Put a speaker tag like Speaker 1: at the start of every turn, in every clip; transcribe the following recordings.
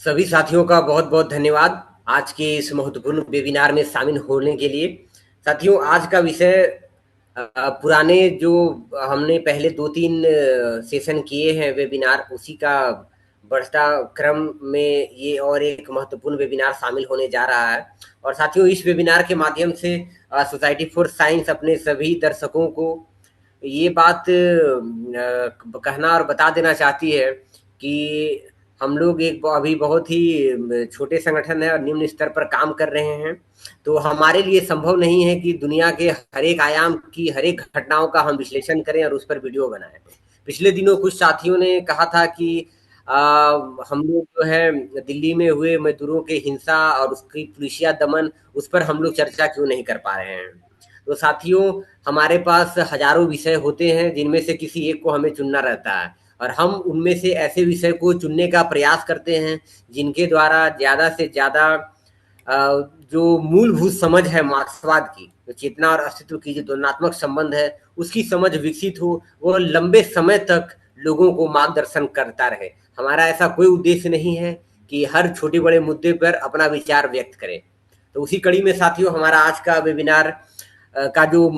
Speaker 1: सभी साथियों का बहुत बहुत धन्यवाद आज के इस महत्वपूर्ण वेबिनार में शामिल होने के लिए। साथियों, आज का विषय पुराने जो हमने पहले 2-3 सेशन किए हैं वेबिनार, उसी का बढ़ता क्रम में ये और एक महत्वपूर्ण वेबिनार शामिल होने जा रहा है। और साथियों, इस वेबिनार के माध्यम से सोसाइटी फॉर साइंस अपने सभी दर्शकों को ये बात कहना और बता देना चाहती है कि हम लोग एक अभी बहुत ही छोटे संगठन है और निम्न स्तर पर काम कर रहे हैं। तो हमारे लिए संभव नहीं है कि दुनिया के हर एक आयाम की हर एक घटनाओं का हम विश्लेषण करें और उस पर वीडियो बनाएं। पिछले दिनों कुछ साथियों ने कहा था कि हम लोग जो है दिल्ली में हुए मजदूरों के हिंसा और उसकी पुलिसिया दमन, उस पर हम लोग चर्चा क्यों नहीं कर पा रहे हैं। तो साथियों, हमारे पास हजारों विषय होते हैं जिनमें से किसी एक को हमें चुनना रहता है, और हम उनमें से ऐसे विषय को चुनने का प्रयास करते हैं जिनके द्वारा ज़्यादा से ज़्यादा जो मूलभूत समझ है मार्क्सवाद की, जो चेतना और अस्तित्व की जो तुलनात्मक संबंध है, उसकी समझ विकसित हो, वो लंबे समय तक लोगों को मार्गदर्शन करता रहे। हमारा ऐसा कोई उद्देश्य नहीं है कि हर छोटे बड़े मुद्दे पर अपना विचार व्यक्त करें। तो उसी कड़ी में साथियों, हमारा आज का वेबिनार का जो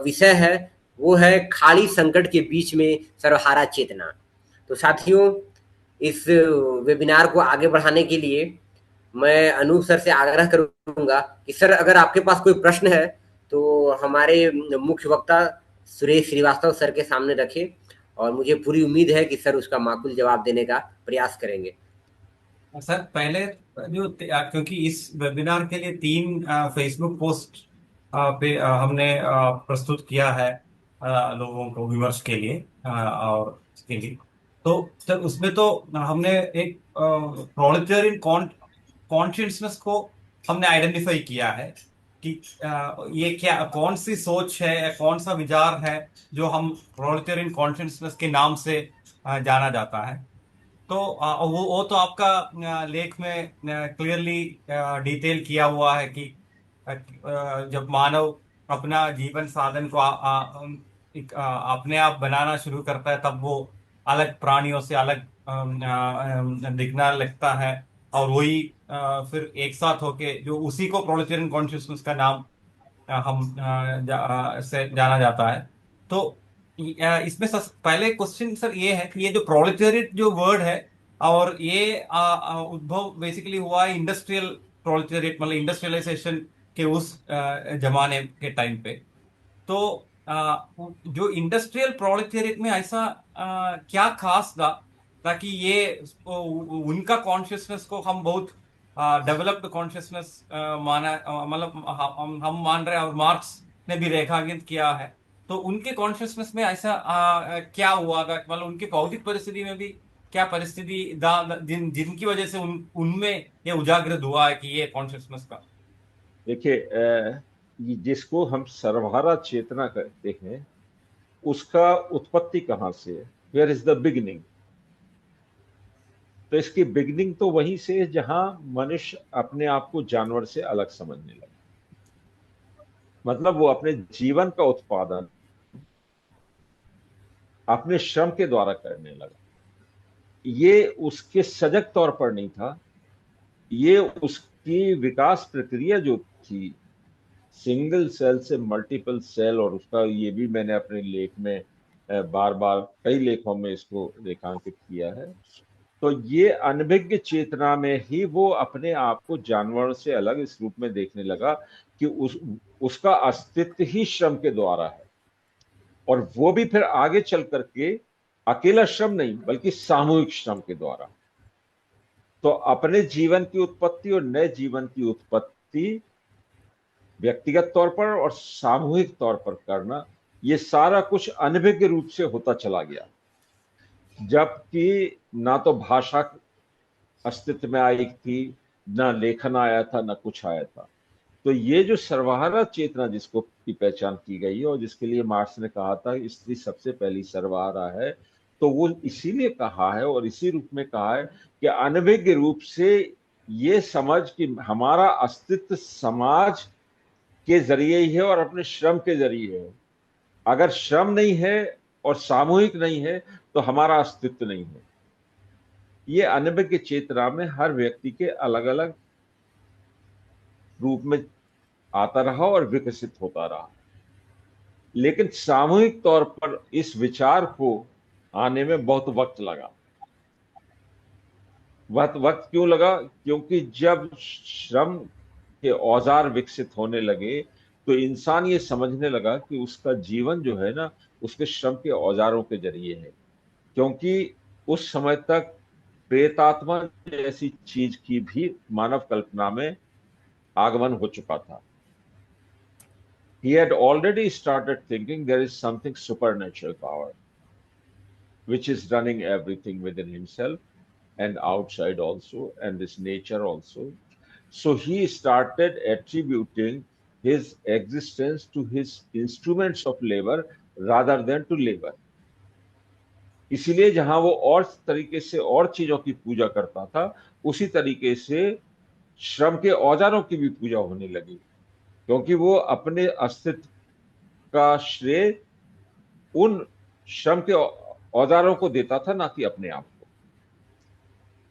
Speaker 1: विषय है वो है खाली संकट के बीच में सर्वहारा चेतना। तो साथियों, इस वेबिनार को आगे बढ़ाने के लिए मैं अनूप सर से आग्रह करूंगा कि सर, अगर आपके पास कोई प्रश्न है तो हमारे मुख्य वक्ता सुरेश श्रीवास्तव सर के सामने रखें, और मुझे पूरी उम्मीद है कि सर उसका माकूल जवाब देने का प्रयास करेंगे।
Speaker 2: सर पहले क्योंकि इस वेबिनार के लिए 3 फेसबुक पोस्ट पे हमने प्रस्तुत किया है लोगों को विमर्श के लिए और इसके लिए। तो सर उसमें तो हमने एक प्रोलेटरियन कॉन्शियसनेस को हमने आइडेंटिफाई किया है कि ये क्या कौन सी सोच है या कौन सा विचार है जो हम प्रोलेटरियन कॉन्शियसनेस के नाम से जाना जाता है। तो वो तो आपका लेख में क्लियरली डिटेल किया हुआ है कि जब मानव अपना जीवन साधन को अपने आप बनाना शुरू करता है तब वो अलग प्राणियों से अलग दिखना लगता है। और वही फिर एक साथ होके जो उसी को प्रोलेटेरियन कॉन्शियसनेस का नाम से जाना जाता है। तो इसमें पहले क्वेश्चन सर ये है कि ये जो प्रोलेटेरिएट जो वर्ड है और ये उद्भव बेसिकली हुआ है इंडस्ट्रियल प्रोलेटेरिएट मतलब इंडस्ट्रियलाइजेशन के उस जमाने के टाइम पे। तो जो इंडस्ट्रियल प्रोलेटेरिएट में ऐसा क्या खास था ताकि ये उनका कॉन्शियसनेस को हम बहुत डेवलप्ड कॉन्शियसनेस माना मतलब हम मान रहे हैं और मार्क्स ने भी रेखांकित किया है। तो उनके कॉन्शियसनेस में ऐसा क्या हुआ था मतलब उनकी भौतिक परिस्थिति में भी क्या परिस्थिति जिनकी वजह से उनमें ये उजागर हुआ है कि ये कॉन्शियसनेस का।
Speaker 3: देखिए, ये जिसको हम सर्वहारा चेतना कहते हैं उसका उत्पत्ति कहाँ से है? Where is the beginning? तो इसकी बिगिनिंग तो वहीं से है जहां मनुष्य अपने आप को जानवर से अलग समझने लगा। मतलब वो अपने जीवन का उत्पादन अपने श्रम के द्वारा करने लगा। ये उसके सजग तौर पर नहीं था, ये उसकी विकास प्रक्रिया जो थी सिंगल सेल से मल्टीपल सेल, और उसका ये भी मैंने अपने लेख में बार बार कई लेखों में इसको रेखांकित किया है। तो ये अनभिज्ञ चेतना में ही वो अपने आप को जानवरों से अलग इस रूप में देखने लगा कि उसका अस्तित्व ही श्रम के द्वारा है, और वो भी फिर आगे चल करके अकेला श्रम नहीं बल्कि सामूहिक श्रम के द्वारा। तो अपने जीवन की उत्पत्ति और नए जीवन की उत्पत्ति व्यक्तिगत तौर पर और सामूहिक तौर पर करना, ये सारा कुछ अनभिज्ञ रूप से होता चला गया। जबकि ना तो भाषा अस्तित्व में आई थी, ना लेखन आया था, ना कुछ आया था। तो ये जो सर्वहारा चेतना जिसको की पहचान की गई है और जिसके लिए मार्क्स ने कहा था स्त्री सबसे पहली सर्वहारा है, तो वो इसीलिए कहा है और इसी रूप में कहा है कि अनभिज्ञ रूप से ये समझ कि हमारा अस्तित्व समाज के जरिए ही है और अपने श्रम के जरिए है। अगर श्रम नहीं है और सामूहिक नहीं है तो हमारा अस्तित्व नहीं है। ये अनभिज्ञ चेतना में हर व्यक्ति के अलग अलग रूप में आता रहा और विकसित होता रहा, लेकिन सामूहिक तौर पर इस विचार को आने में बहुत वक्त लगा। वक्त क्यों लगा? क्योंकि जब श्रम के औजार विकसित होने लगे तो इंसान ये समझने लगा कि उसका जीवन जो है ना, उसके श्रम के औजारों के जरिए है। क्योंकि उस समय तक प्रेतात्मा जैसी चीज की भी मानव कल्पना में आगमन हो चुका था। He had already started thinking there is something supernatural power which is running everything within himself and outside also, and this nature also. So he started attributing his existence to his instruments of labor rather than to labor. इसीलिए जहां वो और तरीके से और चीजों की पूजा करता था, उसी तरीके से श्रम के औजारों की भी पूजा होने लगी, क्योंकि वो अपने अस्तित्व का श्रेय उन श्रम के औजारों को देता था, ना कि अपने आप को।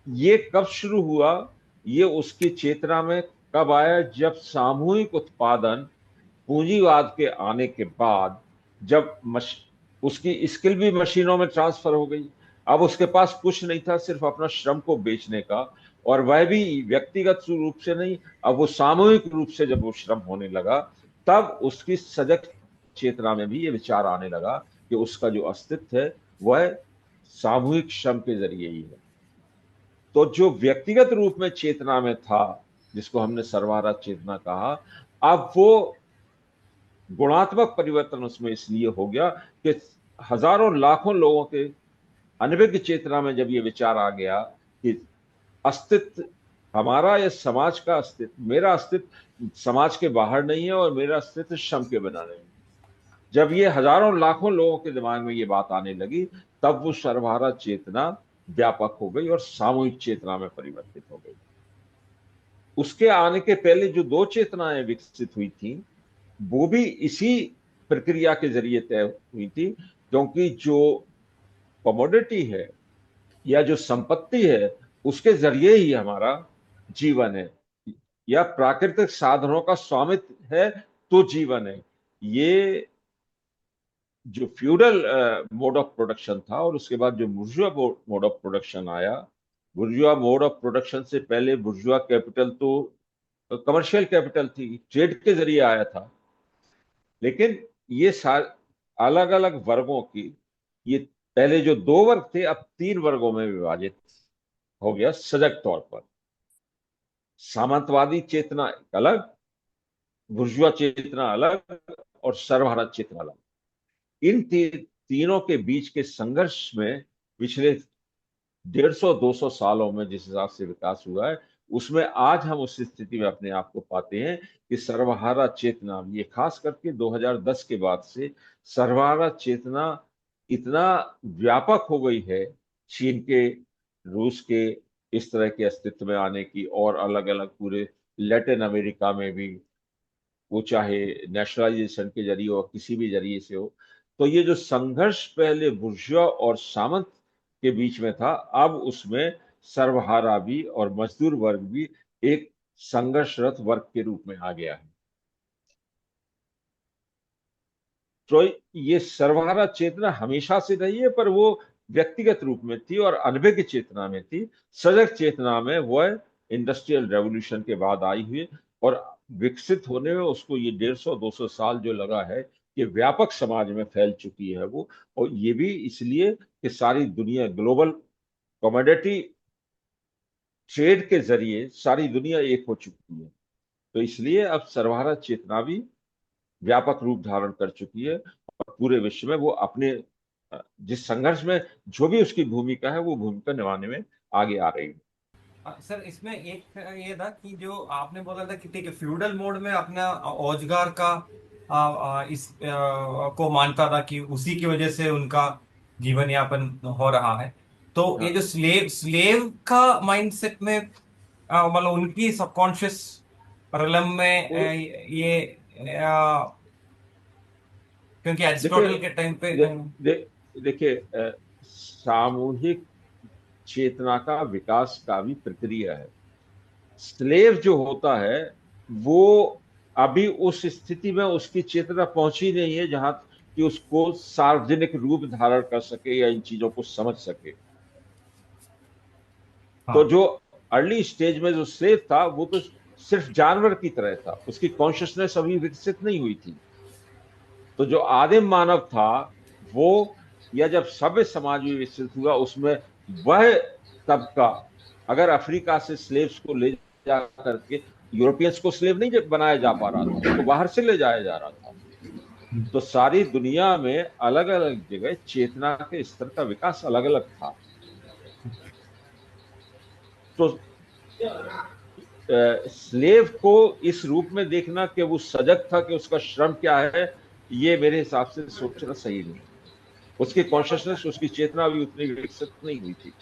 Speaker 3: ये कब शुरू हुआ? ये उसकी चेतना में कब आया? जब सामूहिक उत्पादन पूंजीवाद के आने के बाद, जब उसकी स्किल भी मशीनों में ट्रांसफर हो गई। अब उसके पास कुछ नहीं था सिर्फ अपना श्रम को बेचने का, और वह भी व्यक्तिगत रूप से नहीं, अब वो सामूहिक रूप से जब वो श्रम होने लगा, तब उसकी सजग चेतना में भी ये विचार आने लगा कि उसका जो अस्तित्व है वह सामूहिक श्रम के जरिए ही है। तो जो व्यक्तिगत रूप में चेतना में था, जिसको हमने सर्वहारा चेतना कहा, अब वो गुणात्मक परिवर्तन उसमें इसलिए हो गया कि हजारों लाखों लोगों के अनभिज्ञ चेतना में जब ये विचार आ गया कि अस्तित्व हमारा या समाज का अस्तित्व, मेरा अस्तित्व समाज के बाहर नहीं है और मेरा अस्तित्व श्रम के बिना नहीं। जब ये हजारों लाखों लोगों के दिमाग में ये बात आने लगी, तब वो सर्वहारा चेतना व्यापक हो गई और सामूहिक चेतना में परिवर्तित हो गई। उसके आने के पहले जो दो चेतनाएं विकसित हुई थी, वो भी इसी प्रक्रिया के जरिए तय हुई थी, क्योंकि जो कमोडिटी है या जो संपत्ति है, उसके जरिए ही हमारा जीवन है, या प्राकृतिक साधनों का स्वामित्व है तो जीवन है। ये जो फ्यूडल मोड ऑफ प्रोडक्शन था और उसके बाद जो बुर्जुआ मोड ऑफ प्रोडक्शन आया, बुर्जुआ मोड ऑफ प्रोडक्शन से पहले बुर्जुआ कैपिटल तो कमर्शियल कैपिटल थी, ट्रेड के जरिए आया था। लेकिन ये अलग अलग वर्गों की, ये पहले जो दो वर्ग थे अब तीन वर्गों में विभाजित हो गया सजग तौर पर। सामंतवादी चेतना एक अलग, बुर्जुआ चेतना अलग, और सर्वहारा चेतना अलग। इन तीनों के बीच के संघर्ष में पिछले 150-200 सालों में जिस हिसाब से विकास हुआ है, उसमें आज हम उस स्थिति में अपने आप को पाते हैं कि सर्वहारा चेतना, ये खास करके 2010 के बाद से सर्वहारा चेतना इतना व्यापक हो गई है, चीन के, रूस के इस तरह के अस्तित्व में आने की, और अलग अलग पूरे लैटिन अमेरिका में भी, वो चाहे नेशनलाइजेशन के जरिए हो, किसी भी जरिए से हो। तो ये जो संघर्ष पहले बुर्जुआ और सामंत के बीच में था, अब उसमें सर्वहारा भी और मजदूर वर्ग भी एक संघर्षरत वर्ग के रूप में आ गया है। तो ये सर्वहारा चेतना हमेशा से रही है, पर वो व्यक्तिगत रूप में थी और अनभिज्ञ चेतना में थी। सजग चेतना में वह इंडस्ट्रियल रेवोल्यूशन के बाद आई हुई, और विकसित होने में उसको ये 150-200 साल जो लगा है, ये व्यापक समाज में फैल चुकी है वो। और ये भी इसलिए कि सारी दुनिया ग्लोबल कमोडिटी ट्रेड के जरिए सारी दुनिया एक हो चुकी है। तो इसलिए अब सर्वहारा चेतना भी व्यापक रूप धारण कर चुकी है, और पूरे विश्व में वो अपने जिस संघर्ष में जो भी उसकी भूमिका है, वो भूमिका निभाने में आगे आ रही है।
Speaker 2: सर इसमें एक ये था कि जो आपने बोला था कि ठीक है फ्यूडल मोड में अपना औजगार का इस को मानता था कि उसी की वजह से उनका जीवन यापन हो रहा है। तो ये
Speaker 3: हाँ,
Speaker 2: जो स्लेव स्लेव का माइंडसेट में मतलब उनकी सबकॉन्शियस रिलम में
Speaker 3: वो
Speaker 2: ये क्योंकि
Speaker 3: देखिए,
Speaker 2: एरिस्टोटल के टाइम पे
Speaker 3: दे, दे, देखिए, सामूहिक चेतना का विकास का भी प्रक्रिया है। स्लेव जो होता है वो अभी उस स्थिति में उसकी चेतना पहुंची नहीं है जहां कि उसको सार्वजनिक रूप धारण कर सके या इन चीजों को समझ सके। तो
Speaker 2: हाँ।
Speaker 3: जो अर्ली स्टेज में जो स्लेव था वो तो सिर्फ जानवर की तरह था, उसकी कॉन्शियसनेस अभी विकसित नहीं हुई थी। तो जो आदिम मानव था वो, या जब सभ्य समाज भी विकसित हुआ उसमें वह तबका, अगर अफ्रीका से स्लेव्स को ले जा करके, यूरोपियंस को स्लेव नहीं बनाया जा पा रहा था, उसको बाहर से ले जाया जा रहा था। तो सारी दुनिया में अलग अलग जगह चेतना के स्तर का विकास अलग अलग था। तो स्लेव को इस रूप में देखना कि वो सजग था कि उसका श्रम क्या है, ये मेरे हिसाब से सोचना सही नहीं। उसकी कॉन्शियसनेस, उसकी चेतना भी उतनी विकसित नहीं हुई थी।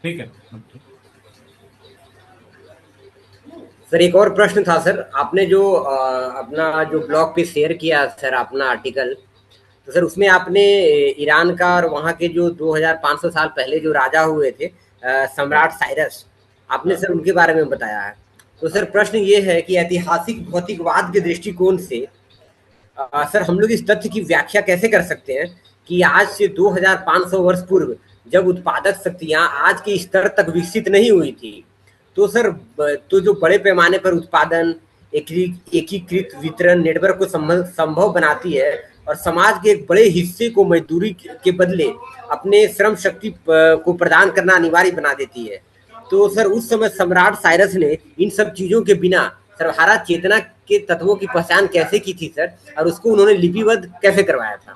Speaker 2: ठीक है।
Speaker 1: सर एक और प्रश्न था सर, आपने जो अपना जो ब्लॉग पे शेयर किया सर अपना आर्टिकल, तो सर उसमें आपने ईरान का और वहाँ के जो 2500 साल पहले जो राजा हुए थे
Speaker 3: हाँ
Speaker 1: सम्राट साइरस, आपने
Speaker 3: हाँ
Speaker 1: सर उनके बारे में बताया है। तो सर प्रश्न ये है कि ऐतिहासिक भौतिकवाद के दृष्टिकोण से सर हम लोग इस तथ्य की व्याख्या कैसे कर सकते हैं कि आज से 2500 वर्ष पूर्व जब उत्पादक शक्तियां आज के स्तर तक विकसित नहीं हुई थी, तो सर तो जो बड़े पैमाने पर उत्पादन, एकीकृत वितरण नेटवर्क को संभव बनाती है और समाज के एक बड़े हिस्से को मजदूरी के बदले अपने श्रम शक्ति को प्रदान करना अनिवार्य बना देती है। तो सर उस समय सम्राट साइरस ने इन सब चीजों के बिना सर्वहारा चेतना के तत्वों की पहचान कैसे की थी सर, और उसको उन्होंने लिपिबद्ध कैसे करवाया था?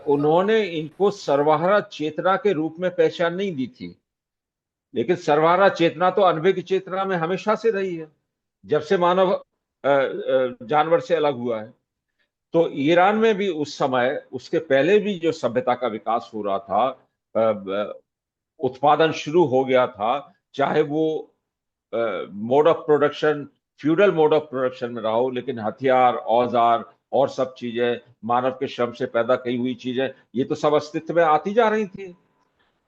Speaker 3: उन्होंने इनको सर्वहारा चेतना के रूप में पहचान नहीं दी थी, लेकिन सर्वहारा चेतना तो अनभिज्ञ चेतना में हमेशा से रही है, जब से मानव जानवर से अलग हुआ है। तो ईरान में भी उस समय, उसके पहले भी जो सभ्यता का विकास हो रहा था, उत्पादन शुरू हो गया था, चाहे वो mode of production, feudal mode of production में रहा हो, लेकिन हथियार, औजार और सब चीजें मानव के श्रम से पैदा की हुई चीजें, ये तो सब अस्तित्व में आती जा रही थी।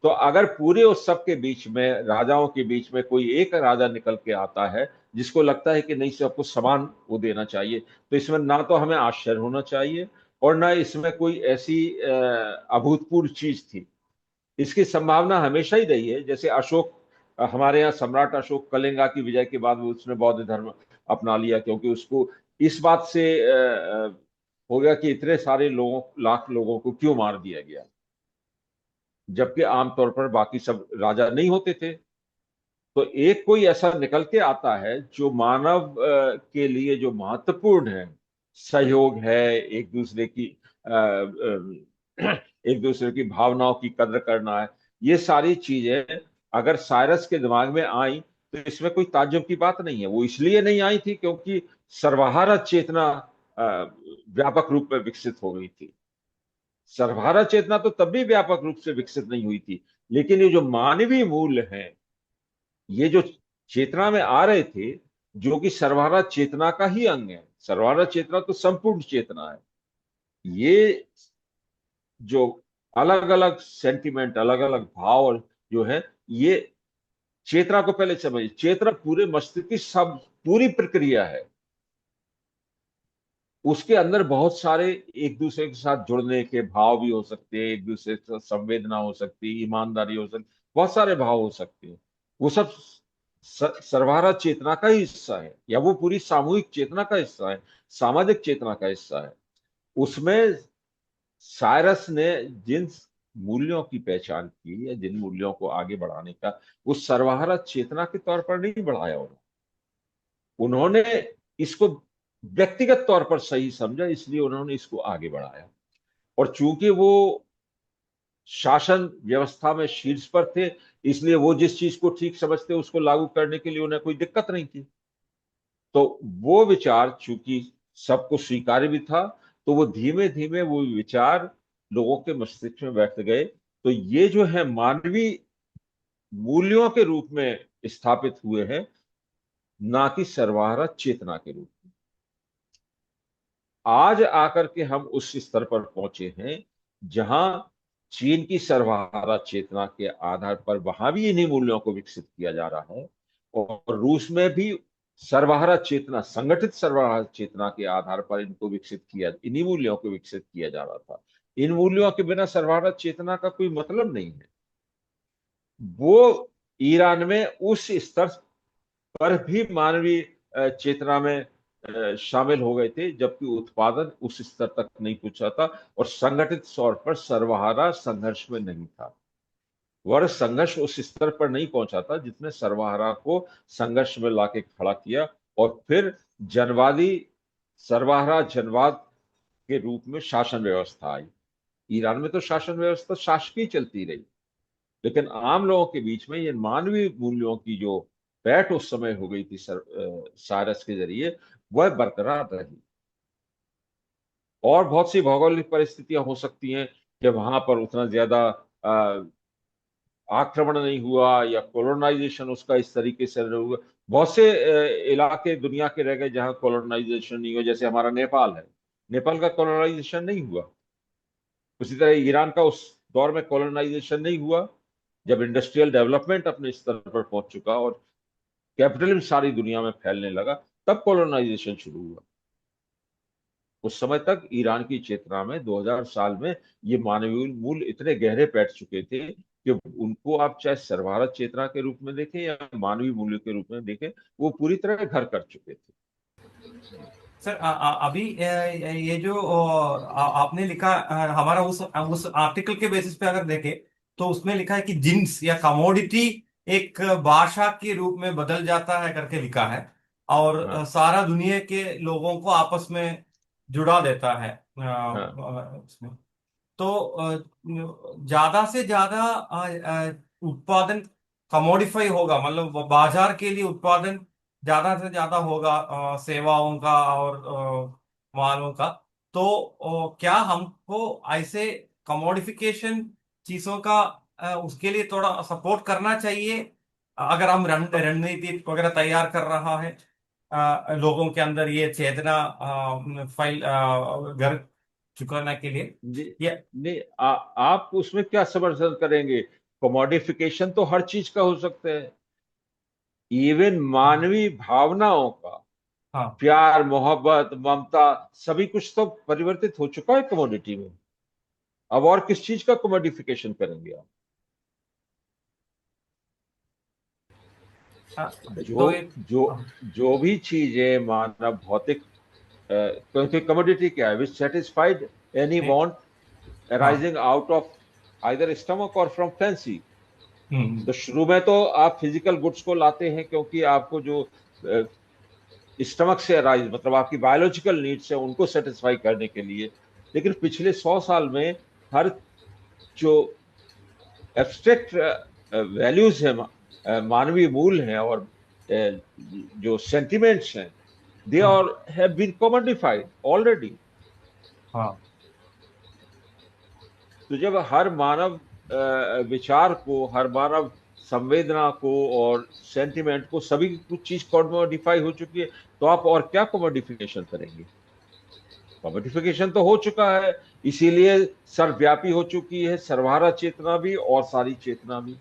Speaker 3: तो अगर पूरे उस सब के बीच में, राजाओं के बीच में कोई एक राजा निकल के आता है जिसको लगता है कि नहीं, सबको समान वो देना चाहिए, तो इसमें ना तो हमें आश्चर्य होना चाहिए और ना इसमें कोई ऐसी अभूतपूर्व चीज थी। इसकी संभावना हमेशा ही रही है। जैसे अशोक, हमारे यहाँ सम्राट अशोक कलिंगा की विजय के बाद उसने बौद्ध धर्म अपना लिया, क्योंकि उसको इस बात से हो गया कि इतने सारे लोगों, लाख लोगों को क्यों मार दिया गया, जबकि आमतौर पर बाकी सब राजा नहीं होते थे। तो एक कोई ऐसा निकल के आता है जो मानव के लिए जो महत्वपूर्ण है, सहयोग है, एक दूसरे की एक दूसरे की भावनाओं की कदर करना है, ये सारी चीजें अगर साइरस के दिमाग में आई तो इसमें कोई ताज्जुब की बात नहीं है। वो इसलिए नहीं आई थी क्योंकि सर्वहारा चेतना व्यापक रूप में विकसित हो गई थी। सर्वहारा चेतना तो तब भी व्यापक रूप से विकसित नहीं हुई थी, लेकिन ये जो मानवीय मूल्य हैं, ये जो चेतना में आ रहे थे, जो कि सर्वहारा चेतना का ही अंग है। सर्वहारा चेतना तो संपूर्ण चेतना है। ये जो अलग अलग सेंटिमेंट, अलग अलग भाव जो है, ये चेतना को पहले समझिए। चेतना पूरे मस्तिष्क की सब पूरी प्रक्रिया है। उसके अंदर बहुत सारे एक दूसरे के साथ जुड़ने के भाव भी हो सकते हैं, एक दूसरे से संवेदना हो सकती है, ईमानदारी हो सकती है, बहुत सारे भाव हो सकते हैं। वो सब सर्वहारा चेतना का ही हिस्सा है, या वो पूरी सामूहिक चेतना का हिस्सा है, सामाजिक चेतना का हिस्सा है। उसमें साइरस ने जिन मूल्यों की पहचान की या जिन मूल्यों को आगे बढ़ाने का, वो सर्वहारा चेतना के तौर पर नहीं बढ़ाया उन्होंने इसको व्यक्तिगत तौर पर सही समझा, इसलिए उन्होंने इसको आगे बढ़ाया। और चूंकि वो शासन व्यवस्था में शीर्ष पर थे, इसलिए वो जिस चीज को ठीक समझते उसको लागू करने के लिए उन्हें कोई दिक्कत नहीं थी। तो वो विचार चूंकि सबको स्वीकार्य भी था, तो वो धीमे धीमे वो विचार लोगों के मस्तिष्क में बैठ गए। तो ये जो है मानवीय मूल्यों के रूप में स्थापित हुए हैं, ना कि सर्वहारा चेतना के रूप में। आज आकर के हम उस स्तर पर पहुंचे हैं जहां चीन की सर्वहारा चेतना के आधार पर वहां भी इन्हीं मूल्यों को विकसित किया जा रहा है, और रूस में भी सर्वहारा चेतना, संगठित सर्वहारा चेतना के आधार पर इनको विकसित किया, इन्हीं मूल्यों को विकसित किया जा रहा था। इन मूल्यों के बिना सर्वहारा चेतना का कोई मतलब नहीं है। वो ईरान में उस स्तर पर भी मानवीय चेतना में शामिल हो गए थे, जबकि उत्पादन उस स्तर तक नहीं पहुंचा था और संगठित तौर पर सर्वहारा संघर्ष में नहीं था। वह संघर्ष उस स्तर पर नहीं पहुंचा था जिसने सर्वहारा को संघर्ष में लाके खड़ा किया, और फिर जनवादी सर्वहारा जनवाद के रूप में शासन व्यवस्था आई। ईरान में तो शासन व्यवस्था शासकीय चलती रही, लेकिन आम लोगों के बीच में ये मानवीय मूल्यों की जो पैठ उस समय हो गई थी साइरस के जरिए, वह बरकरार रही। और बहुत सी भौगोलिक परिस्थितियां हो सकती हैं कि वहां पर उतना ज्यादा आक्रमण नहीं हुआ या कोलोनाइजेशन उसका इस तरीके से नहीं हुआ। बहुत से इलाके दुनिया के रह गए जहां कोलोनाइजेशन नहीं हुआ, जैसे हमारा नेपाल है, नेपाल का कोलोनाइजेशन नहीं हुआ। उसी तरह ईरान का उस दौर में कोलोनाइजेशन नहीं हुआ। जब इंडस्ट्रियल डेवलपमेंट अपने स्तर पर पहुंच चुका और कैपिटलिज्म सारी दुनिया में फैलने लगा, तब कोलोनाइजेशन शुरू हुआ। उस समय तक ईरान की चेतना में 2000 साल में ये मानवीय मूल्य इतने गहरे बैठ चुके थे कि उनको आप चाहे सर्वहारा चेतना के रूप में देखें या मानवीय मूल्य के रूप में देखें, वो पूरी तरह घर कर चुके थे।
Speaker 2: सर अभी ये जो आपने लिखा, हमारा उस आर्टिकल के बेसिस पे अगर देखें तो उसमें लिखा है कि जिन्स या कमोडिटी एक भाषा के रूप में बदल जाता है करके लिखा है, और
Speaker 3: हाँ,
Speaker 2: सारा दुनिया के लोगों को आपस में जुड़ा देता है
Speaker 3: हाँ,
Speaker 2: उसमें। तो ज्यादा से ज्यादा उत्पादन कमोडिफाई होगा, मतलब वो बाजार के लिए उत्पादन ज्यादा से ज्यादा होगा सेवाओं का और मालों का। तो क्या हमको ऐसे कमोडिफिकेशन चीजों का उसके लिए थोड़ा सपोर्ट करना चाहिए, अगर हम रणनीति वगैरह तैयार कर रहा है, लोगों के अंदर ये चेतना फाइल घर चुकाने के लिए।
Speaker 3: नहीं,
Speaker 2: ये
Speaker 3: नहीं, आप उसमें क्या समर्थन करेंगे? कमोडिफिकेशन तो हर चीज का हो सकता है, इवन मानवीय भावनाओं का,
Speaker 2: हाँ।
Speaker 3: प्यार मोहब्बत ममता, सभी कुछ तो परिवर्तित हो चुका है कमोडिटी में। अब और किस चीज का कमोडिफिकेशन करेंगे आप?
Speaker 2: हाँ,
Speaker 3: जो
Speaker 2: तो एक
Speaker 3: जो
Speaker 2: हाँ,
Speaker 3: जो भी चीजें मानव भौतिक, क्योंकि कमोडिटी क्या है? विच सेटिस्फाइड एनी
Speaker 2: एक
Speaker 3: वांट
Speaker 2: हाँ।
Speaker 3: Arising out of either stomach और फ्रॉम फैंसी।
Speaker 2: हम्म।
Speaker 3: तो शुरू में तो आप फिजिकल गुड्स को लाते हैं क्योंकि आपको जो स्टमक से अराइज, मतलब आपकी बायोलॉजिकल नीड्स है, उनको सेटिस्फाई करने के लिए। लेकिन पिछले 100 साल में हर जो एब्स्ट्रैक्ट वैल्यूज है, मानवीय मूल्य हैं और जो सेंटिमेंट्स हैं, दे
Speaker 2: हाँ।
Speaker 3: Are have been commodified already.
Speaker 2: हाँ।
Speaker 3: तो जब हर मानव विचार को, हर मानव संवेदना को और सेंटिमेंट को, सभी कुछ चीज कमोडिफाई हो चुकी है, तो आप और क्या कमोडिफिकेशन करेंगे? कमोडिफिकेशन तो हो चुका है, इसीलिए सर्वव्यापी हो चुकी है सर्वहारा चेतना भी और सारी चेतना भी।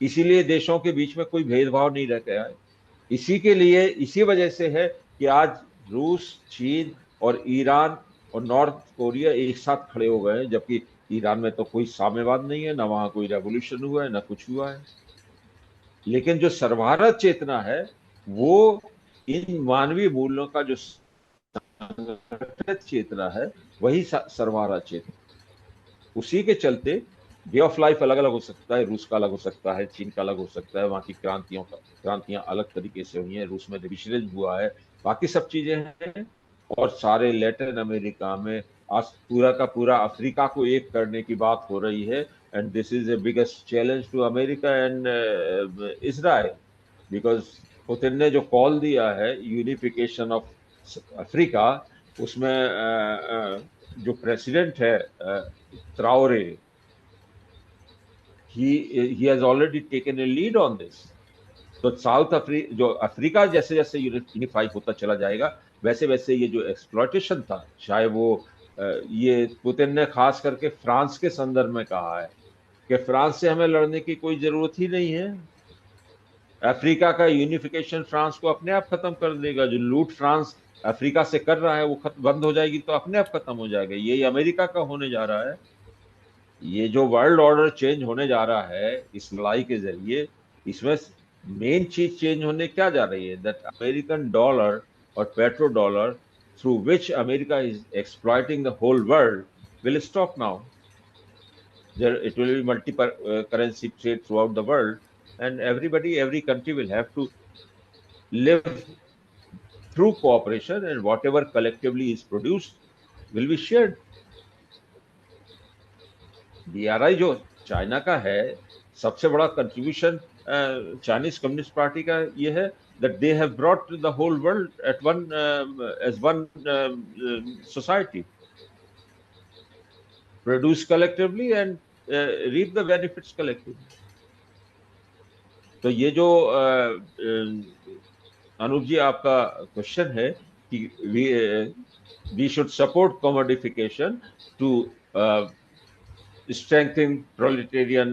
Speaker 3: इसीलिए देशों के बीच में कोई भेदभाव नहीं रह गया है। इसी के लिए, इसी वजह से है कि आज रूस, चीन और ईरान और नॉर्थ कोरिया एक साथ खड़े हो गए हैं, जबकि ईरान में तो कोई साम्यवाद नहीं है, ना वहां कोई रेवोल्यूशन हुआ है, ना कुछ हुआ है। लेकिन जो सर्वहारा चेतना है, वो इन मानवीय मूल्यों का जो संगठित चेतना है, वही सर्वहारा चेतना। उसी के चलते वे ऑफ लाइफ अलग अलग हो सकता है, रूस का अलग हो सकता है, चीन का अलग हो सकता है, वहां की क्रांतियां अलग तरीके से हुई हैं, रूस में डिविजन हुआ है, बाकी सब चीजें हैं। और सारे लैटिन अमेरिका में आज पूरा का पूरा अफ्रीका को एक करने की बात हो रही है। And this is a biggest challenge to America and Israel, because Putin ने जो कॉल दिया है यूनिफिकेशन ऑफ अफ्रीका, उसमें जो प्रेसिडेंट है Traore, he has already taken a lead on this. तो जो अफ्रीका जैसे जैसे यूनिफाई होता चला जाएगा, वैसे वैसे ये जो एक्सप्लॉयटेशन था, चाहे वो ये पुतिन ने खास करके फ्रांस के संदर्भ में कहा है कि फ्रांस से हमें लड़ने की कोई जरूरत ही नहीं है। अफ्रीका का यूनिफिकेशन फ्रांस को अपने आप खत्म कर देगा। जो लूट फ्रांस अफ्रीका से कर रहा है वो बंद हो जाएगी तो अपने आप खत्म हो जाएगा। यही अमेरिका का होने जा रहा है। ये जो वर्ल्ड ऑर्डर चेंज होने जा रहा है इस लड़ाई के जरिए, इसमें मेन चीज चेंज होने क्या जा रही है, दैट अमेरिकन डॉलर और petrodollar through which America is exploiting the whole world will stop now. It will be multi currency trade throughout the world, and every country will have to live through cooperation, and whatever collectively is produced will be shared. BRI जो China का है, सबसे बड़ा contribution Chinese communist party का ये है that they have brought the whole world at one as one society, produce collectively and reap the benefits collectively. तो ये जो अनूप जी आपका क्वेश्चन है कि we should support commodification to strengthen proletarian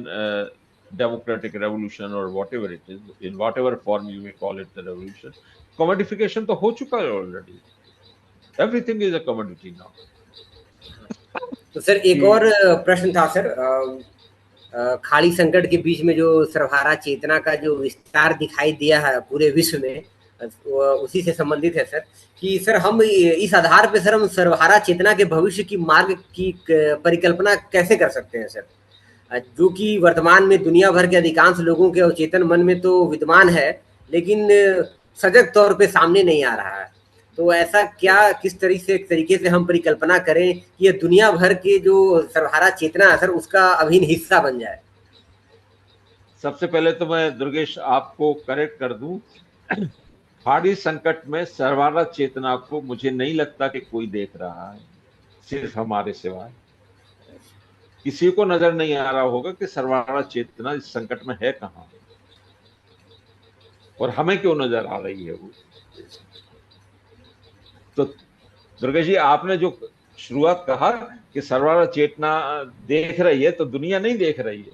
Speaker 3: democratic revolution or whatever it is, in whatever form you may call it the revolution. Commodification तो हो चुका है already. Everything is a commodity now.
Speaker 1: तो सर एक और प्रश्न था सर, खाड़ी संकट के बीच में जो सर्वहारा चेतना का जो विस्तार दिखाई दिया है पूरे विश्व में, उसी से संबंधित है सर कि सर हम इस आधार पे सर हम सर्वहारा चेतना के भविष्य की मार्ग की परिकल्पना कैसे कर सकते हैं सर, जो कि वर्तमान में दुनिया भर के अधिकांश लोगों के अवचेतन मन में तो विद्यमान है लेकिन सजग तौर पे सामने नहीं आ रहा है। तो ऐसा क्या किस तरीके से हम परिकल्पना करें कि ये दुनिया भर के जो सर्वहारा चेतना है सर उसका अभिन्न हिस्सा बन जाए।
Speaker 3: सबसे पहले तो मैं दुर्गेश आपको करेक्ट कर दूं, खाड़ी संकट में सर्वहारा चेतना को मुझे नहीं लगता कि कोई देख रहा है, सिर्फ हमारे सिवाय किसी को नजर नहीं आ रहा होगा कि सर्वहारा चेतना इस संकट में है कहां और हमें क्यों नजर आ रही है वो। तो दुर्गेश जी आपने जो शुरुआत कहा कि सर्वहारा चेतना देख रही है, तो दुनिया नहीं देख रही है,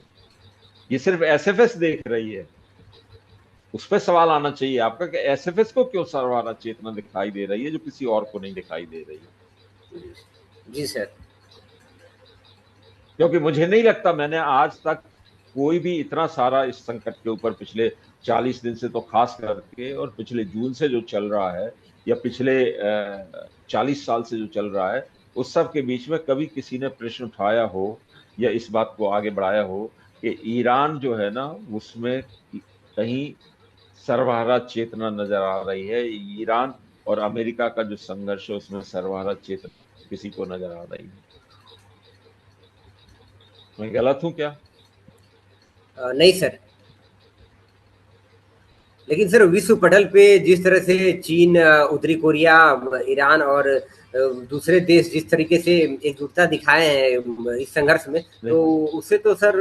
Speaker 3: ये सिर्फ एसएफएस देख रही है। उस पर सवाल आना चाहिए आपका कि एसएफएस को क्यों सर्वहारा चेतना दिखाई दे रही है जो किसी और को नहीं दिखाई दे रही है।
Speaker 1: जी सर,
Speaker 3: क्योंकि मुझे नहीं लगता मैंने आज तक कोई भी इतना सारा इस संकट के ऊपर पिछले 40 दिन से तो खास करके और पिछले जून से जो चल रहा है या पिछले 40 साल से जो चल रहा है उस सब के बीच में कभी किसी ने प्रश्न उठाया हो या इस बात को आगे बढ़ाया हो कि ईरान जो है ना उसमें कहीं सर्वहारा चेतना नजर आ रही है। ईरान और अमेरिका का जो संघर्ष है उसमें सर्वहारा चेतना किसी को नजर आ रही है। मैं गलत हूं क्या?
Speaker 1: नहीं सर, लेकिन सर विश्व पटल पे जिस तरह से चीन, उत्तरी कोरिया, ईरान और दूसरे देश जिस तरीके से एकजुटता दिखाए हैं इस संघर्ष में, तो उससे तो सर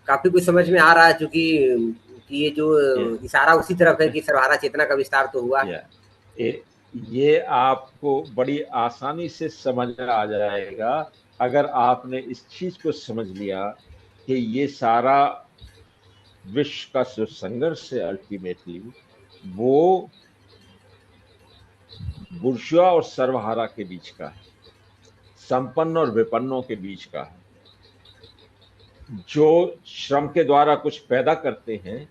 Speaker 1: काफी कुछ समझ में आ रहा है, क्योंकि ये जो इशारा उसी तरफ है कि सर्वहारा चेतना का विस्तार तो हुआ है।
Speaker 3: ये आपको बड़ी आसानी से समझ में आ जाएगा अगर आपने इस चीज को समझ लिया कि ये सारा विश्व का जो संघर्ष है अल्टीमेटली वो बुर्जुआ और सर्वहारा के बीच का है, संपन्न और विपन्नों के बीच का है। जो श्रम के द्वारा कुछ पैदा करते हैं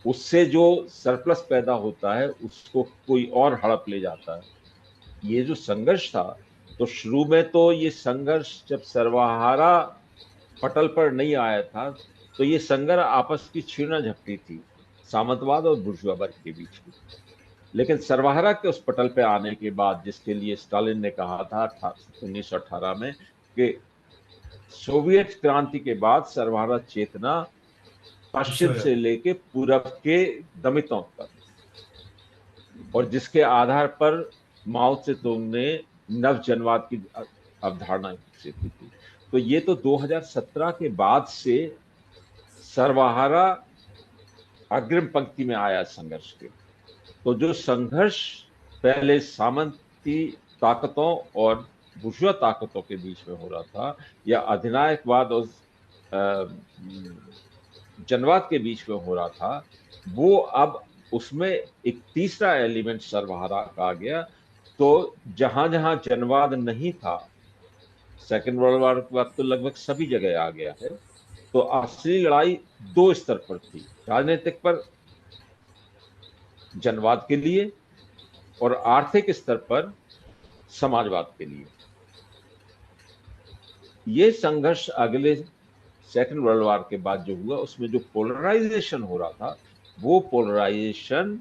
Speaker 3: उससे जो सरप्लस पैदा होता है उसको कोई और हड़प ले जाता है। ये जो संघर्ष था तो शुरू में तो ये संघर्ष जब सर्वहारा पटल पर नहीं आया था तो ये संघर्ष आपस की छीना झपटी थी सामंतवाद और बुर्जुआ वर्ग के बीच में। लेकिन सर्वहारा के उस पटल पे आने के बाद, जिसके लिए स्टालिन ने कहा था 1918 में कि सोवियत क्रांति के बाद सर्वहारा चेतना पश्चिम से लेके पूरब के दमितों तक, और जिसके आधार पर माओ त्से-तुंग ने नवजनवाद की अवधारणा विकसित की थी। तो ये तो 2017 के बाद से सर्वहारा अग्रिम पंक्ति में आया संघर्ष के। तो जो संघर्ष पहले सामंती ताकतों और बुर्जुआ ताकतों के बीच में हो रहा था, या अधिनायकवाद और जनवाद के बीच में हो रहा था, वो अब उसमें एक तीसरा एलिमेंट सर्वहारा का आ गया। तो जहां जहां जनवाद नहीं था, सेकेंड वर्ल्ड वॉर के बाद तो लगभग सभी जगह आ गया है। तो असली लड़ाई दो स्तर पर थी, राजनीतिक पर जनवाद के लिए, और आर्थिक स्तर पर समाजवाद के लिए। ये संघर्ष अगले सेकेंड वर्ल्ड वॉर के बाद जो हुआ, उसमें जो पोलराइजेशन हो रहा था, वो पोलराइजेशन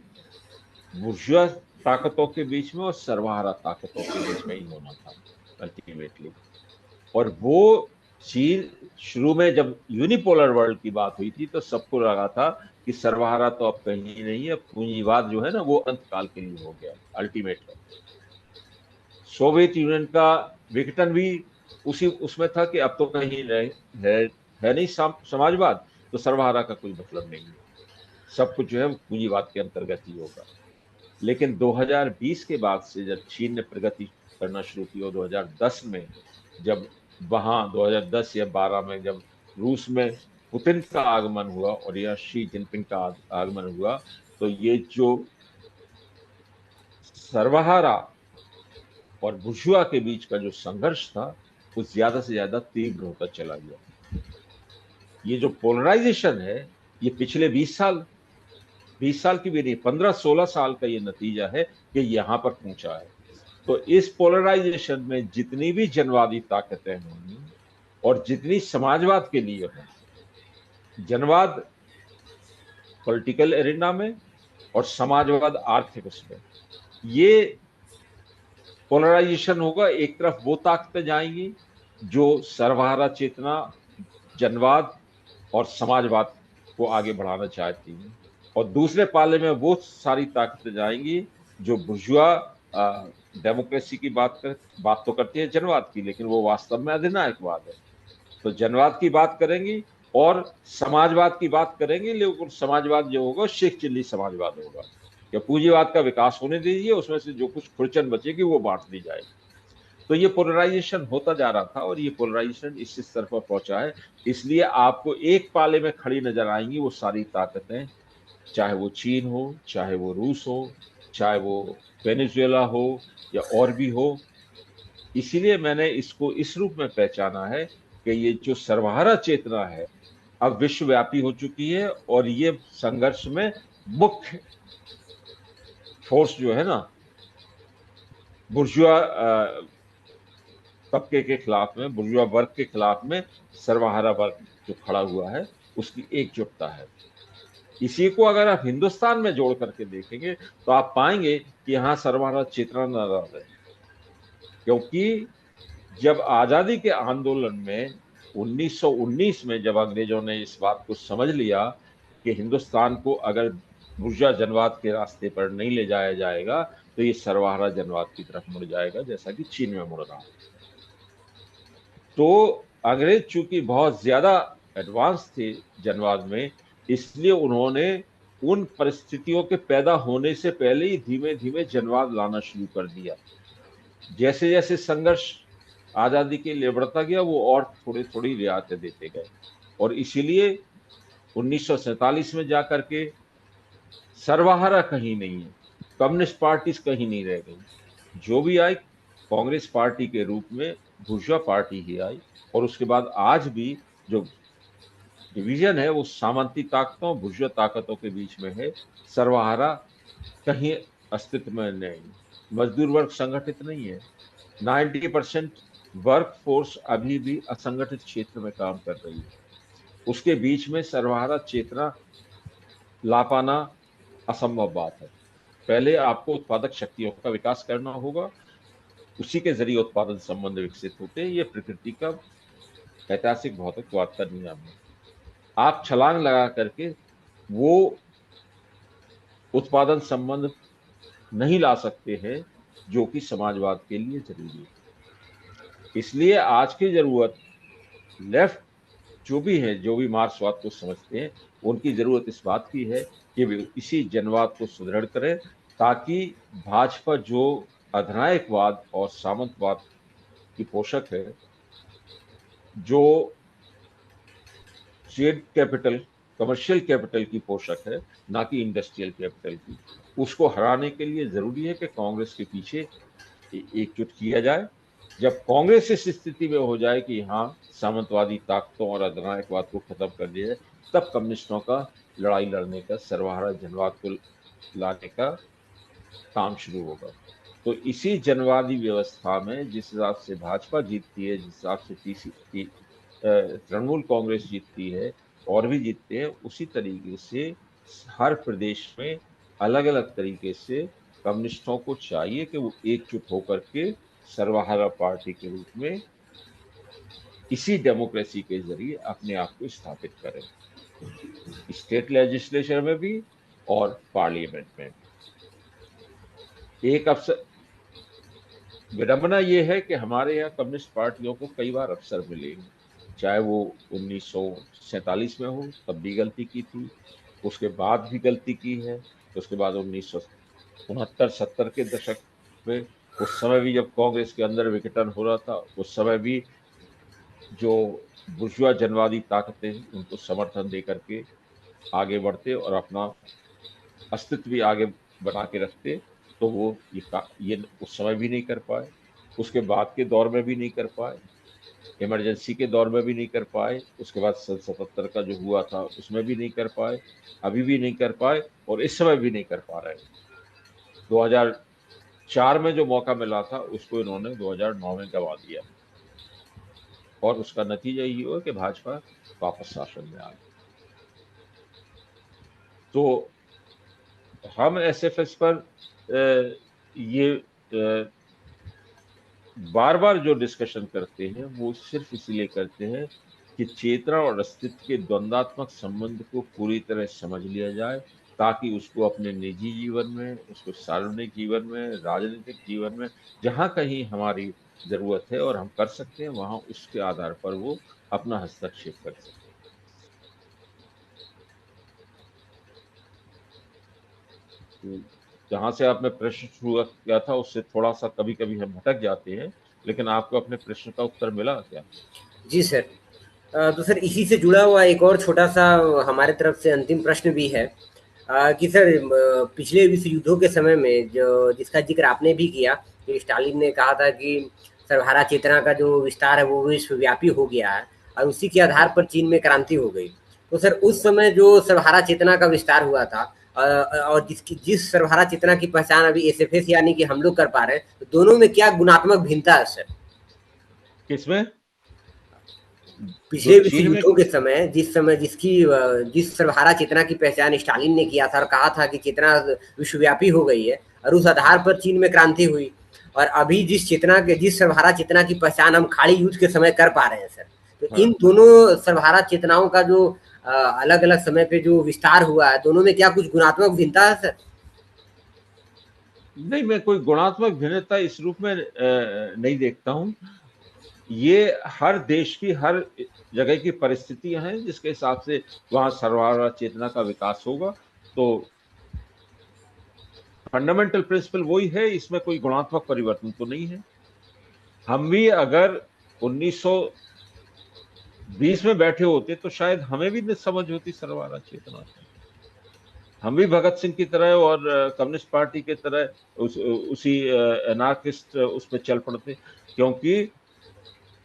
Speaker 3: बुर्जुआ ताकतों के बीच में और सर्वहारा ताकतों के बीच में ही होना था अल्टीमेटली। और वो चीज शुरू में जब यूनिपोलर वर्ल्ड की बात हुई थी, तो सबको लगा था कि सर्वहारा तो अब कहीं नहीं है, पूंजीवाद जो है ना वो अंतकाल के लिए हो गया अल्टीमेटली। सोवियत यूनियन का विघटन भी उसी उसमें था कि अब तो कहीं है नहीं समाजवाद, तो सर्वहारा का कोई मतलब नहीं है, सब कुछ जो है पूंजीवाद के अंतर्गत ही होगा। लेकिन 2020 के बाद से जब चीन ने प्रगति करना शुरू की, और 2010 में जब वहां 2010 या 12 में जब रूस में पुतिन का आगमन हुआ और यह शी जिनपिंग का आगमन हुआ, तो ये जो सर्वहारा और बुर्जुआ के बीच का जो संघर्ष था, वो ज्यादा से ज्यादा तीव्र होता चला गया। ये जो पोलराइजेशन है, ये पिछले 20 साल की भी नहीं, 15-16 साल का ये नतीजा है कि यहां पर पहुंचा है। तो इस पोलराइजेशन में जितनी भी जनवादी ताकतें होंगी और जितनी समाजवाद के लिए होंगी, जनवाद पॉलिटिकल एरिना में और समाजवाद आर्थिक उसमें, ये पोलराइजेशन होगा। एक तरफ वो ताकतें जाएंगी जो सर्वहारा चेतना, जनवाद और समाजवाद को आगे बढ़ाना चाहती हैं, और दूसरे पाले में वो सारी ताकतें जाएंगी जो बुर्जुआ डेमोक्रेसी की बात तो करती है जनवाद की, लेकिन वो वास्तव में अधिनायकवाद है। तो जनवाद की बात करेंगी और समाजवाद की बात करेंगे, लेकिन समाजवाद जो होगा शेख चिल्ली समाजवाद होगा, या पूंजीवाद का विकास होने दीजिए, उसमें से जो कुछ खुरचन बचेगी वो बांट दी जाएगी। तो ये पोलराइजेशन होता जा रहा था, और ये पोलराइजेशन इस स्तर पर पहुंचा है। इसलिए आपको एक पाले में खड़ी नजर आएंगी वो सारी ताकतें, चाहे वो चीन हो, चाहे वो रूस हो, चाहे वो वेनेजुएला हो, या और भी हो। इसीलिए मैंने इसको इस रूप में पहचाना है कि ये जो सर्वहारा चेतना है अब विश्वव्यापी हो चुकी है, और ये संघर्ष में मुख्य फोर्स जो है ना, बुर्जुआ तबके के खिलाफ में, बुर्जुआ वर्ग के खिलाफ में सर्वहारा वर्ग जो खड़ा हुआ है, उसकी एकजुटता है। इसी को अगर आप हिंदुस्तान में जोड़ करके देखेंगे, तो आप पाएंगे कि यहाँ सर्वहारा चेतना नजर है। क्योंकि जब आजादी के आंदोलन में 1919 में जब अंग्रेजों ने इस बात को समझ लिया कि हिंदुस्तान को अगर बुर्जुआ जनवाद के रास्ते पर नहीं ले जाया जाएगा, तो ये सर्वहारा जनवाद की तरफ मुड़ जाएगा, जैसा कि चीन में मुड़ रहा है। तो अंग्रेज चूंकि बहुत ज्यादा एडवांस थे जनवाद में, इसलिए उन्होंने उन परिस्थितियों के पैदा होने से पहले ही धीमे धीमे जनवाद लाना शुरू कर दिया। जैसे जैसे संघर्ष आजादी के लिए बढ़ता गया, वो और थोड़ी थोड़ी रियायतें देते गए, और इसीलिए 1947 में जाकर के सर्वहारा कहीं नहीं है, कम्युनिस्ट पार्टीज कहीं नहीं रह गई। जो भी आई कांग्रेस पार्टी के रूप में बुर्जुआ पार्टी ही आई, और उसके बाद आज भी जो डिवीजन है वो सामंती ताकतों, बुर्जुआ ताकतों के बीच में है। सर्वहारा कहीं अस्तित्व में नहीं, मजदूर वर्ग संगठित नहीं है, 90% वर्क फोर्स अभी भी असंगठित क्षेत्र में काम कर रही है। उसके बीच में सर्वहारा चेतना ला पाना असंभव बात है। पहले आपको उत्पादक शक्तियों का विकास करना होगा, उसी के जरिए उत्पादन संबंध विकसित होते हैं। ये प्रकृति का ऐतिहासिक भौतिकवाद का नियम है। आप छलांग लगा करके वो उत्पादन संबंध नहीं ला सकते हैं जो कि समाजवाद के लिए जरूरी है। इसलिए आज की जरूरत लेफ्ट जो भी है, जो भी मार्क्सवाद को समझते हैं, उनकी जरूरत इस बात की है कि वे इसी जनवाद को सुदृढ़ करें, ताकि भाजपा जो अधिनायकवाद और सामंतवाद की पोषक है, जो ट्रेड कैपिटल, कमर्शियल कैपिटल की पोषक है, ना कि इंडस्ट्रियल कैपिटल की, उसको हराने के लिए जरूरी है कि कांग्रेस के पीछे एकजुट किया जाए। जब कांग्रेस इस स्थिति में हो जाए कि हाँ, सामंतवादी ताकतों और अधिनायकवाद को खत्म कर दिया जाए, तब कम्युनिस्टों का लड़ाई लड़ने का, सर्वहारा जनवाद को लाने का काम शुरू होगा। तो इसी जनवादी व्यवस्था में जिस हिसाब से भाजपा जीतती है, जिस हिसाब से तृणमूल कांग्रेस जीतती है और भी जीतते हैं, उसी तरीके से हर प्रदेश में अलग अलग तरीके से कम्युनिस्टों को चाहिए कि वो एकजुट होकर के सर्वहारा पार्टी के रूप में इसी डेमोक्रेसी के जरिए अपने आप को स्थापित करें, स्टेट लेजिस्लेचर में भी और पार्लियामेंट में भी। एक अवसर, विडंबना यह है कि हमारे यहाँ कम्युनिस्ट पार्टियों को कई बार अवसर मिले, चाहे वो 1947 में हो, तब भी गलती की थी, उसके बाद भी गलती की है, उसके बाद 1969-70 के दशक में, उस समय भी जब कांग्रेस के अंदर विघटन हो रहा था, उस समय भी जो बुर्जुआ जनवादी ताकतें उनको समर्थन दे करके आगे बढ़ते और अपना अस्तित्व भी आगे बना के रखते, तो वो ये उस समय भी नहीं कर पाए, उसके बाद के दौर में भी नहीं कर पाए, इमरजेंसी के दौर में भी नहीं कर पाए, उसके बाद सन 77 का जो हुआ था उसमें भी नहीं कर पाए, अभी भी नहीं कर पाए और इस समय भी नहीं कर पा रहे। 2004 में जो मौका मिला था उसको इन्होंने 2009 में गंवा दिया और उसका नतीजा ये हुआ कि भाजपा वापस शासन में आ गई। तो हम एसएफएस पर ये बार बार जो डिस्कशन करते हैं वो सिर्फ इसलिए करते हैं कि चेतना और अस्तित्व के द्वंद्वात्मक संबंध को पूरी तरह समझ लिया जाए, ताकि उसको अपने निजी जीवन में, उसको सार्वजनिक जीवन में, राजनीतिक जीवन में जहां कहीं हमारी जरूरत है और हम कर सकते हैं, वहां उसके आधार पर वो अपना हस्तक्षेप कर सकते हैं। जहां से आपने प्रश्न शुरू किया था उससे थोड़ा सा कभी कभी हम भटक जाते हैं, लेकिन आपको अपने प्रश्न का उत्तर मिला क्या?
Speaker 1: जी सर। तो सर इसी से जुड़ा हुआ एक और छोटा-सा हमारे तरफ से अंतिम प्रश्न भी है, कि सर पिछले विश्व युद्धों के समय में जो जिसका ज़िक्र आपने भी किया कि स्टालिन ने कहा था कि सर्वहारा चेतना का जो विस्तार है वो विश्वव्यापी हो गया है और उसी के आधार पर चीन में क्रांति हो गई। तो सर उस समय जो सर्वहारा चेतना का विस्तार हुआ था, और जिस सर्वहारा चेतना की पहचान अभी एसएफएस यानी कि हम लोग कर पा रहे हैं, तो दोनों में क्या गुणात्मक भिन्नता है सर?
Speaker 3: किसमें? जो
Speaker 1: पिछले विश्व
Speaker 3: चीन में,
Speaker 1: युद्धों के समय जिस सर्वहारा चेतना की पहचान स्टालिन ने किया था और कहा था कि चेतना विश्वव्यापी हो गई है और उस आधार पर चीन में क्रांति हुई, और अभी जिस सर्वहारा चेतना की पहचान हम खाड़ी युद्ध के समय कर पा रहे हैं सर, तो इन
Speaker 3: हाँ,
Speaker 1: दोनों सर्वहारा चेतनाओं का जो अलग अलग समय पे जो विस्तार हुआ है, दोनों में क्या कुछ गुणात्मक भिन्नता है सर?
Speaker 3: नहीं, मैं कोई गुणात्मक भिन्नता इस रूप में नहीं देखता हूं। ये हर देश की, हर जगह की परिस्थितियां हैं जिसके हिसाब से वहां सर्वहारा चेतना का विकास होगा। तो फंडामेंटल प्रिंसिपल वही है, इसमें कोई गुणात्मक परिवर्तन तो नहीं है। हम भी अगर 1920 में बैठे होते तो शायद हमें भी न समझ होती सर्वहारा चेतना से, हम भी भगत सिंह की तरह और कम्युनिस्ट पार्टी की तरह उसी एनार्किस्ट उसमें चल पड़ते, क्योंकि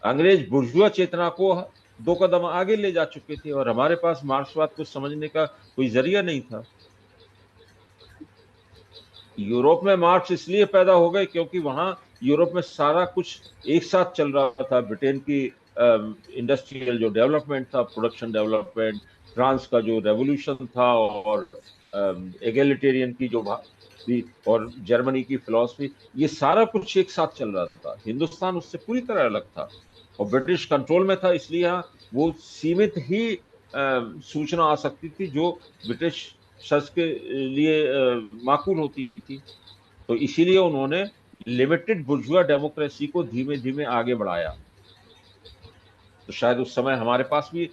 Speaker 3: अंग्रेज बुर्जुआ चेतना को 2 कदम आगे ले जा चुके थे और हमारे पास मार्क्सवाद को समझने का कोई जरिया नहीं था। यूरोप में मार्क्स इसलिए पैदा हो गए क्योंकि वहां यूरोप में सारा कुछ एक साथ चल रहा था। ब्रिटेन की इंडस्ट्रियल जो डेवलपमेंट था, प्रोडक्शन डेवलपमेंट, फ्रांस का जो रेवोल्यूशन था और एगलिटेरियन की जो थी, और जर्मनी की फिलॉसफी, ये सारा कुछ एक साथ चल रहा था। हिंदुस्तान उससे पूरी तरह अलग था और ब्रिटिश कंट्रोल में था, इसलिए यहाँ वो सीमित ही सूचना आ सकती थी जो ब्रिटिश शख्स के लिए माकूल होती थी। तो इसीलिए उन्होंने लिमिटेड बुर्जुआ डेमोक्रेसी को धीमे धीमे आगे बढ़ाया। तो शायद उस समय हमारे पास भी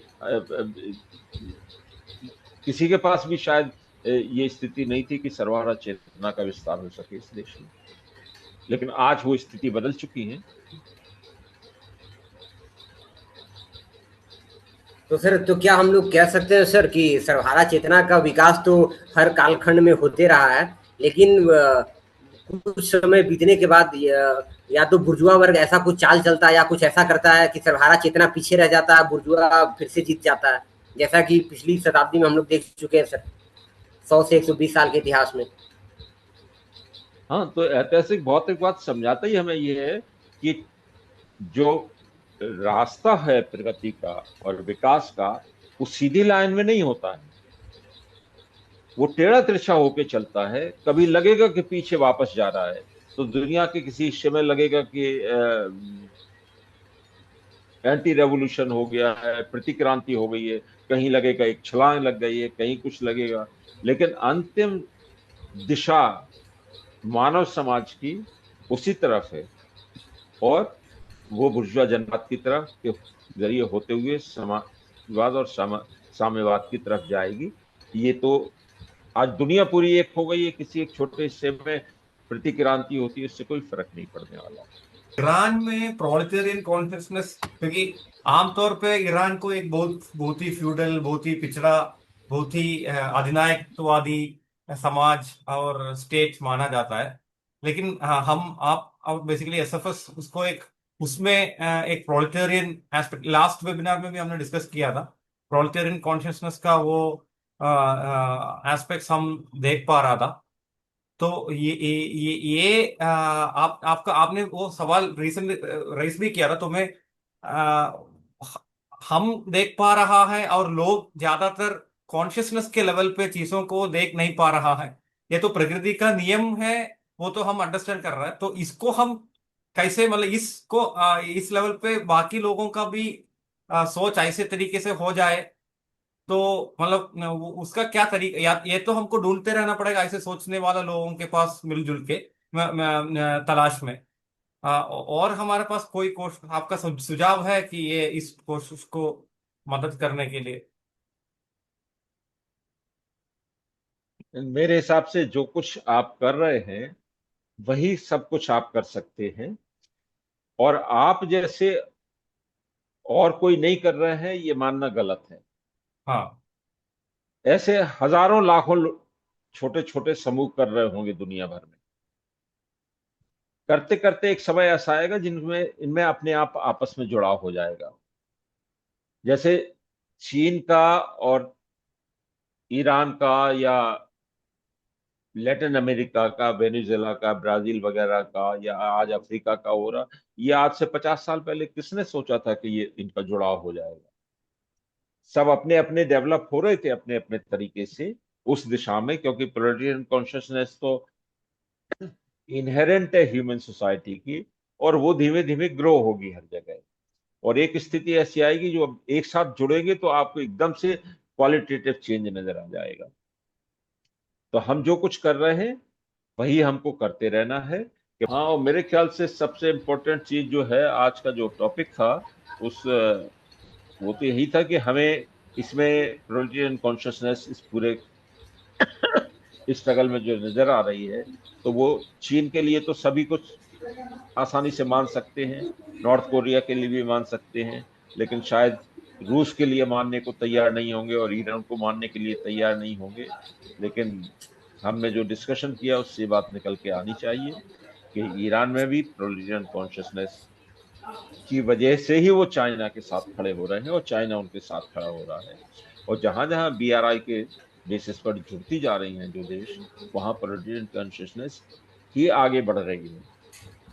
Speaker 3: किसी के पास भी शायद ये स्थिति नहीं थी कि सर्वहारा चेतना का विस्तार हो सके इस देश में, लेकिन आज वो स्थिति बदल चुकी है।
Speaker 1: तो सर, तो क्या हम लोग कह सकते हैं सर कि सर्वहारा चेतना का विकास तो हर कालखंड में होते रहा है, लेकिन कुछ समय बीतने के बाद या तो बुर्जुआ वर्ग ऐसा कुछ चाल चलता है या कुछ ऐसा करता है कि सर्वहारा चेतना पीछे रह जाता है, बुर्जुआ फिर से जीत जाता है, जैसा कि पिछली शताब्दी में हम लोग देख चुके हैं सर, 100 से 120 साल के इतिहास में।
Speaker 3: हाँ, तो ऐतिहासिक भौतिकवाद समझाता ही हमें ये है कि जो रास्ता है प्रगति का और विकास का, वो सीधी लाइन में नहीं होता है, वो टेढ़ा तिरछा होके चलता है। कभी लगेगा कि पीछे वापस जा रहा है, तो दुनिया के किसी हिस्से में लगेगा कि एंटी रेवोल्यूशन हो गया है, प्रतिक्रांति हो गई है, कहीं लगेगा एक छलांग लग गई है, कहीं कुछ लगेगा, लेकिन अंतिम दिशा मानव समाज की उसी तरफ है, और वो बुर्जुआ जनवाद की तरफ के जरिए होते हुए समाजवाद और साम्यवाद की तरफ जाएगी। ये तो आज दुनिया पूरी एक हो गई है, किसी एक छोटे हिस्से में प्रतिक्रांति होती है, इससे कोई फर्क नहीं पड़ने वाला।
Speaker 2: ईरान में प्रोलेटेरियन कॉन्शियसनेस, क्योंकि आमतौर पे ईरान को एक बहुत बहुत ही फ्यूडल, बहुत ही पिछड़ा, बहुत ही अधिनायकत्ववादी समाज और स्टेट माना जाता है। लेकिन हम आप अब बेसिकली एसएफएस उसको एक उसमें एक प्रोलेटेरियन एस्पेक्ट, लास्ट वेबिनार में भी हमने डिस्कस किया था, प्रोलेटेरियन कॉन्शियसनेस का वो एस्पेक्ट्स हम देख पा रहा था। तो आप आपका आपने वो सवाल रिसेंट रेस भी किया था, तो मैं आ, हम देख पा रहा है और लोग ज्यादातर कॉन्शियसनेस के लेवल पे चीजों को देख नहीं पा रहा है। ये तो प्रकृति का नियम है, वो तो हम अंडरस्टैंड कर रहे हैं। तो इसको हम कैसे, मतलब इसको इस लेवल पे बाकी लोगों का भी सोच ऐसे तरीके से हो जाए, तो मतलब उसका क्या तरीका, या ये तो हमको ढूंढते रहना पड़ेगा ऐसे सोचने वाला लोगों के पास मिलजुल के तलाश में। और हमारे पास कोई कोशिश, आपका सुझाव है कि ये इस कोशिश को मदद करने के लिए?
Speaker 3: मेरे हिसाब से जो कुछ आप कर रहे हैं वही सब कुछ आप कर सकते हैं, और आप जैसे और कोई नहीं कर रहे हैं ये मानना गलत है।
Speaker 2: हाँ।
Speaker 3: ऐसे हजारों लाखों छोटे छोटे समूह कर रहे होंगे दुनिया भर में। करते करते एक समय ऐसा आएगा जिनमें इनमें अपने आप आपस में जुड़ाव हो जाएगा। जैसे चीन का और ईरान का, या लैटिन अमेरिका का, वेनेजुएला का, ब्राजील वगैरह का, या आज अफ्रीका का हो रहा, ये आज से 50 साल पहले किसने सोचा था कि ये इनका जुड़ाव हो जाएगा। सब अपने अपने डेवलप हो रहे थे अपने अपने तरीके से उस दिशा में, क्योंकि प्रोलेटेरियन कॉन्शियसनेस तो इनहेरेंट है ह्यूमन सोसाइटी की, और वो धीमे धीमे ग्रो होगी हर जगह। और एक स्थिति ऐसी आएगी जो अब एक साथ जुड़ेंगे तो आपको एकदम से क्वालिटेटिव चेंज नजर आ जाएगा। तो हम जो कुछ कर रहे हैं वही हमको करते रहना है कि हाँ। और मेरे ख्याल से सबसे इम्पोर्टेंट चीज जो है, आज का जो टॉपिक था, उस वो तो यही था कि हमें इसमें प्रोलिटेरियन कॉन्शियसनेस इस पूरे स्ट्रगल में जो नजर आ रही है, तो वो चीन के लिए तो सभी कुछ आसानी से मान सकते हैं, नॉर्थ कोरिया के लिए भी मान सकते हैं, लेकिन शायद रूस के लिए मानने को तैयार नहीं होंगे और ईरान को मानने के लिए तैयार नहीं होंगे। लेकिन हमने जो डिस्कशन किया उससे बात निकल के आनी चाहिए कि ईरान में भी प्रोलिटेरियन कॉन्शियसनेस की वजह से ही वो चाइना के साथ खड़े हो रहे हैं और चाइना उनके साथ खड़ा हो रहा है। और जहां जहां BRI के बेसिस पर जुड़ती जा रही हैं जो देश, वहां प्रोलिटेरियन कॉन्शियसनेस ही आगे बढ़ रही है।